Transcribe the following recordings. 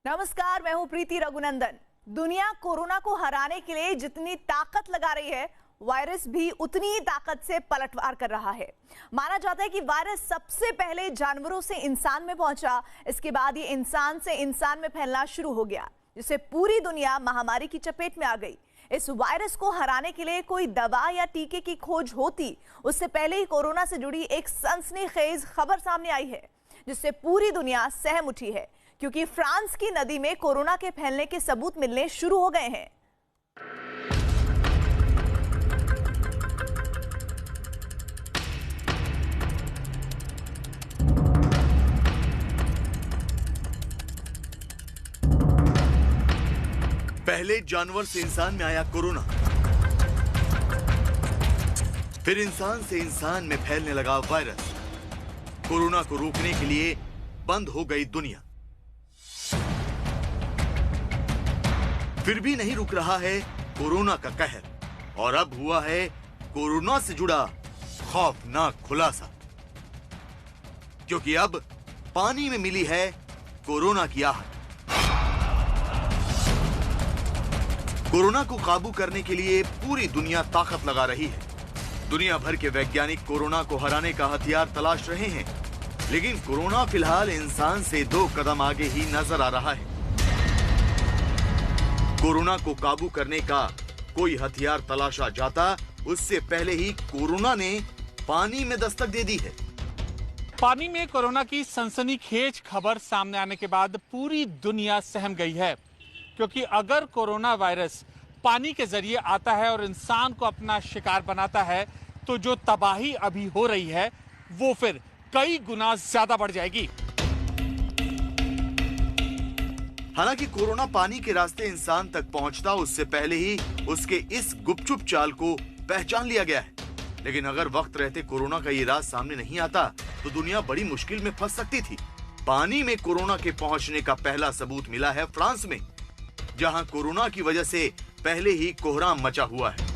नमस्कार, मैं हूं प्रीति रघुनंदन। दुनिया कोरोना को हराने के लिए जितनी ताकत लगा रही है, वायरस भी उतनी ही ताकत से पलटवार कर रहा है। माना जाता है कि वायरस सबसे पहले जानवरों से इंसान में पहुंचा, इसके बाद ये इंसान से इंसान में फैलना शुरू हो गया, जिससे पूरी दुनिया महामारी की चपेट में आ गई। इस वायरस को हराने के लिए कोई दवा या टीके की खोज होती, उससे पहले ही कोरोना से जुड़ी एक सनसनीखेज खबर सामने आई है, जिससे पूरी दुनिया सहम उठी है, क्योंकि फ्रांस की नदी में कोरोना के फैलने के सबूत मिलने शुरू हो गए हैं। पहले जानवर से इंसान में आया कोरोना, फिर इंसान से इंसान में फैलने लगा वायरस। कोरोना को रोकने के लिए बंद हो गई दुनिया। फिर भी नहीं रुक रहा है कोरोना का कहर, और अब हुआ है कोरोना से जुड़ा खौफनाक खुलासा, क्योंकि अब पानी में मिली है कोरोना की आहट। कोरोना को काबू करने के लिए पूरी दुनिया ताकत लगा रही है। दुनिया भर के वैज्ञानिक कोरोना को हराने का हथियार तलाश रहे हैं, लेकिन कोरोना फिलहाल इंसान से 2 कदम आगे ही नजर आ रहा है। कोरोना को काबू करने का कोई हथियार तलाशा जाता, उससे पहले ही कोरोना ने पानी में दस्तक दे दी है। पानी में कोरोना की सनसनीखेज खबर सामने आने के बाद पूरी दुनिया सहम गई है, क्योंकि अगर कोरोना वायरस पानी के जरिए आता है और इंसान को अपना शिकार बनाता है, तो जो तबाही अभी हो रही है वो फिर कई गुना ज्यादा बढ़ जाएगी। हालांकि कोरोना पानी के रास्ते इंसान तक पहुंचता, उससे पहले ही उसके इस गुपचुप चाल को पहचान लिया गया है। लेकिन अगर वक्त रहते कोरोना का ये राज सामने नहीं आता, तो दुनिया बड़ी मुश्किल में फंस सकती थी। पानी में कोरोना के पहुंचने का पहला सबूत मिला है फ्रांस में, जहां कोरोना की वजह से पहले ही कोहराम मचा हुआ है।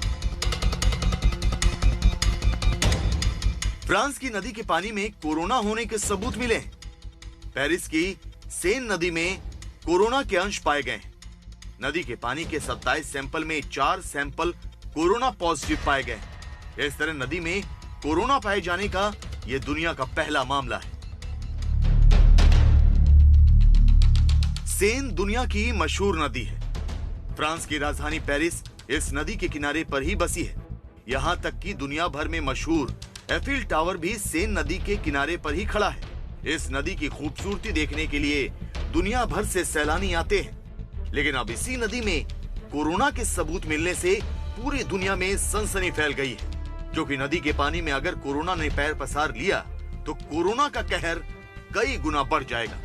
फ्रांस की नदी के पानी में कोरोना होने के सबूत मिले हैं। पेरिस की सेन नदी में कोरोना के अंश पाए गए हैं। नदी के पानी के 27 सैंपल में 4 सैंपल कोरोना पॉजिटिव पाए गए। इस तरह नदी में कोरोना पाए जाने का यह दुनिया का पहला मामला है। सेन दुनिया की मशहूर नदी है। फ्रांस की राजधानी पेरिस इस नदी के किनारे पर ही बसी है। यहां तक कि दुनिया भर में मशहूर एफिल टावर भी सेन नदी के किनारे पर ही खड़ा है। इस नदी की खूबसूरती देखने के लिए दुनिया भर से सैलानी आते हैं। लेकिन अब इसी नदी में कोरोना के सबूत मिलने से पूरी दुनिया में सनसनी फैल गई है, क्योंकि नदी के पानी में अगर कोरोना ने पैर पसार लिया, तो कोरोना का कहर कई गुना बढ़ जाएगा।